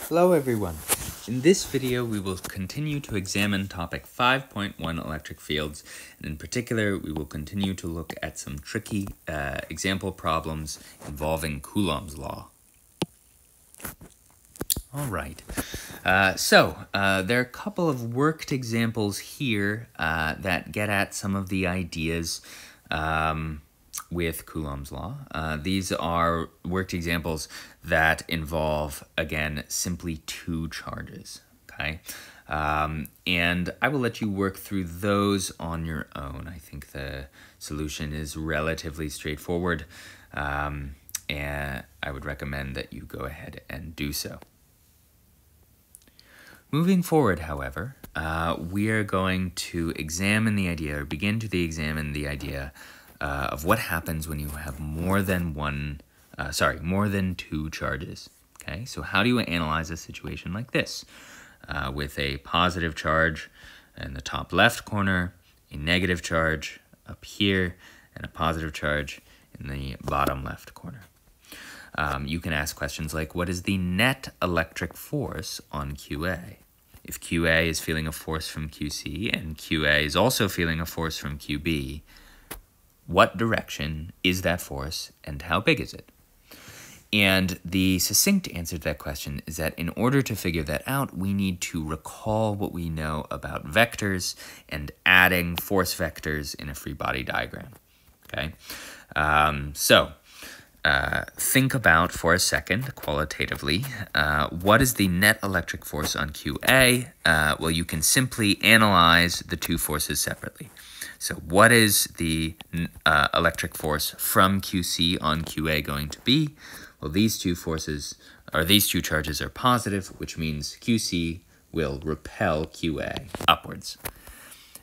Hello everyone. In this video we will continue to examine topic 5.1 electric fields, and in particular we will continue to look at some tricky example problems involving Coulomb's law. Alright, so there are a couple of worked examples here that get at some of the ideas with Coulomb's law. These are worked examples that involve, again, simply two charges, okay? And I will let you work through those on your own. I think the solution is relatively straightforward, and I would recommend that you go ahead and do so. Moving forward, however, we are going to examine the idea, or begin to examine the idea of what happens when you have more than two charges. Okay, so how do you analyze a situation like this? With a positive charge in the top left corner, a negative charge up here, and a positive charge in the bottom left corner. You can ask questions like, what is the net electric force on QA? If QA is feeling a force from QC and QA is also feeling a force from QB, what direction is that force and how big is it? And the succinct answer to that question is that in order to figure that out, we need to recall what we know about vectors and adding force vectors in a free body diagram. Okay, think about for a second, qualitatively, what is the net electric force on QA? Well, you can simply analyze the two forces separately. So what is the electric force from QC on QA going to be? Well, these two charges are positive, which means QC will repel QA upwards.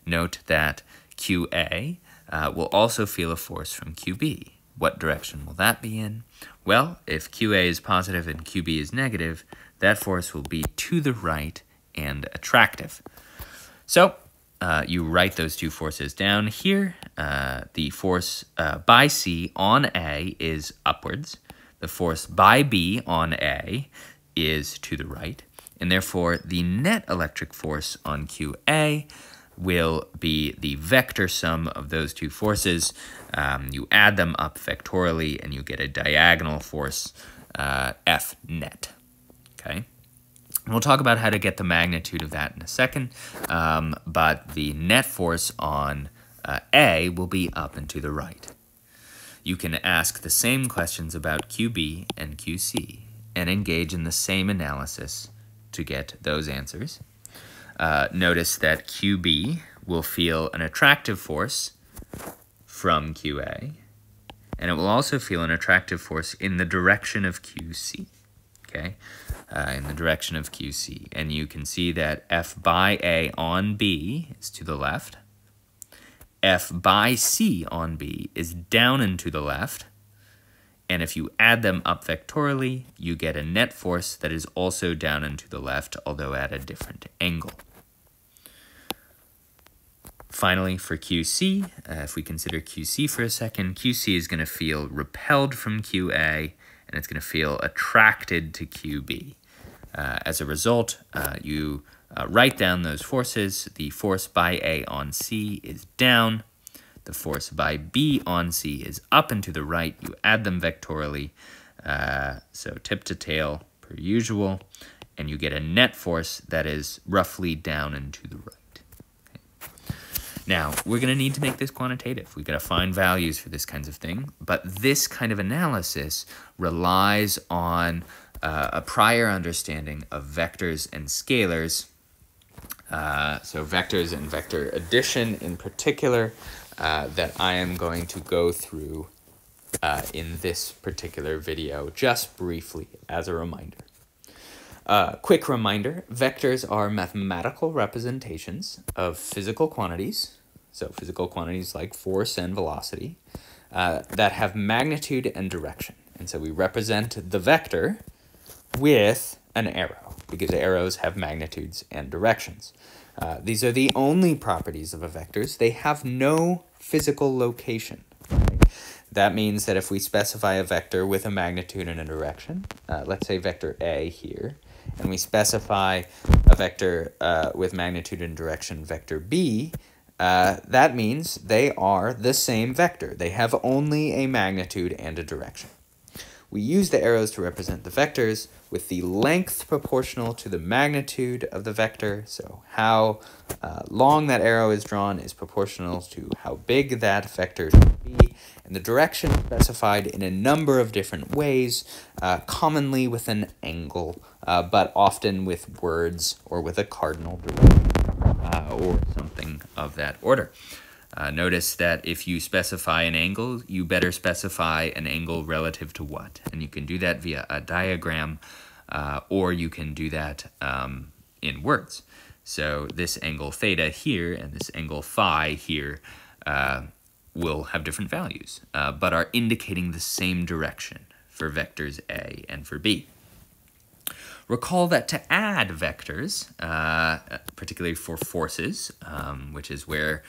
Note that QA will also feel a force from QB. What direction will that be in? Well, if QA is positive and QB is negative, that force will be to the right and attractive. So you write those two forces down here. The force by C on A is upwards. The force by B on A is to the right. And therefore, the net electric force on QA will be the vector sum of those two forces. You add them up vectorially and you get a diagonal force, F net, okay? And we'll talk about how to get the magnitude of that in a second, but the net force on A will be up and to the right. You can ask the same questions about QB and QC and engage in the same analysis to get those answers. Notice that QB will feel an attractive force from QA, and it will also feel an attractive force in the direction of QC, okay? In the direction of QC. And you can see that F by A on B is to the left. F by C on B is down and to the left. And if you add them up vectorially, you get a net force that is also down and to the left, although at a different angle. Finally, for QC, if we consider QC for a second, QC is going to feel repelled from QA, and it's going to feel attracted to QB. As a result, you write down those forces. The force by A on C is down. The force by B on C is up and to the right. You add them vectorially, so tip to tail per usual, and you get a net force that is roughly down and to the right. Now, we're going to need to make this quantitative. We've got to find values for this kinds of thing, but this kind of analysis relies on a prior understanding of vectors and scalars, so vectors and vector addition in particular, that I am going to go through in this particular video, just briefly as a reminder. Quick reminder, vectors are mathematical representations of physical quantities, so physical quantities like force and velocity, that have magnitude and direction. And so we represent the vector with an arrow, because arrows have magnitudes and directions. These are the only properties of a vector. They have no physical location. that means that if we specify a vector with a magnitude and a direction, let's say vector A here, and we specify a vector with magnitude and direction vector B, that means they are the same vector. They have only a magnitude and a direction. We use the arrows to represent the vectors with the length proportional to the magnitude of the vector. So how long that arrow is drawn is proportional to how big that vector should be. And the direction specified in a number of different ways, commonly with an angle, but often with words or with a cardinal direction or something of that order. Notice that if you specify an angle, you better specify an angle relative to what. And you can do that via a diagram, or you can do that in words. So this angle theta here and this angle phi here will have different values, but are indicating the same direction for vectors A and for B. Recall that to add vectors, particularly for forces, which is where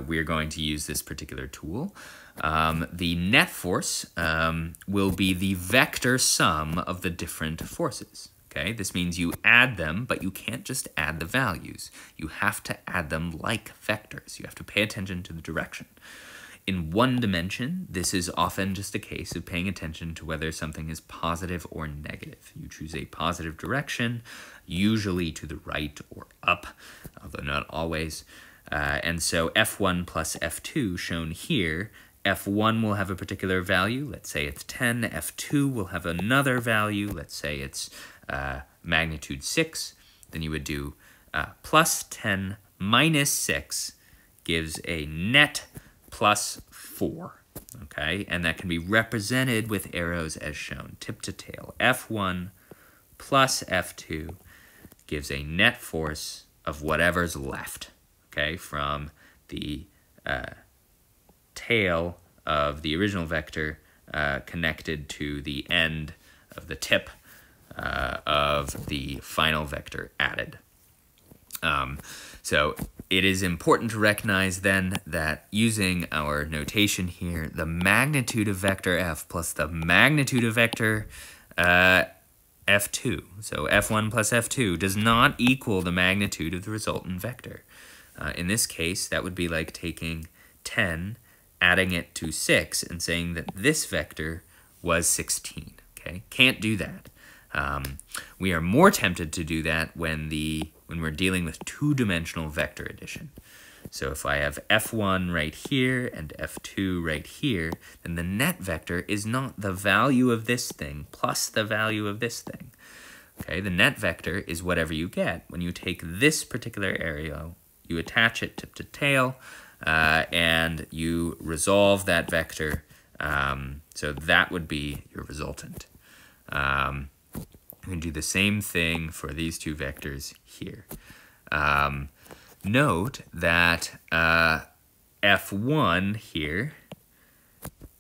we are going to use this particular tool, the net force will be the vector sum of the different forces. Okay, this means you add them, but you can't just add the values. You have to add them like vectors. You have to pay attention to the direction. In one dimension, this is often just a case of paying attention to whether something is positive or negative. You choose a positive direction, usually to the right or up, although not always. And so F1 plus F2 shown here, F1 will have a particular value, let's say it's 10, F2 will have another value, let's say it's magnitude 6, then you would do plus 10 minus 6 gives a net plus 4, okay? And that can be represented with arrows as shown, tip to tail. F1 plus F2 gives a net force of whatever's left, okay, from the tail of the original vector connected to the end of the tip of the final vector added. So it is important to recognize then that using our notation here, the magnitude of vector f plus the magnitude of vector f2, so f1 plus f2, does not equal the magnitude of the resultant vector. In this case, that would be like taking 10, adding it to 6, and saying that this vector was 16. Okay, can't do that. We are more tempted to do that when we're dealing with two-dimensional vector addition. So if I have f1 right here and f2 right here, then the net vector is not the value of this thing plus the value of this thing. Okay, the net vector is whatever you get when you take this particular arrow, you attach it tip to tail, and you resolve that vector. So that would be your resultant. We can do the same thing for these two vectors here. Note that f1 here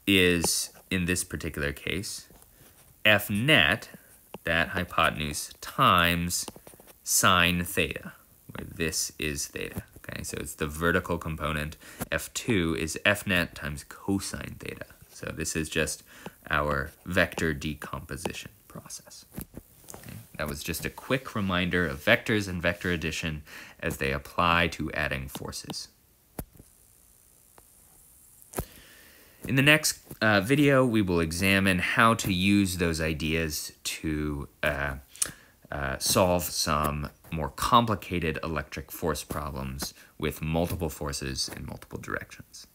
is, in this particular case, f net, that hypotenuse, times sine theta, where this is theta. Okay, so it's the vertical component. F2 is f net times cosine theta. So this is just our vector decomposition process. Okay, that was just a quick reminder of vectors and vector addition as they apply to adding forces. In the next video, we will examine how to use those ideas to solve some more complicated electric force problems with multiple forces in multiple directions.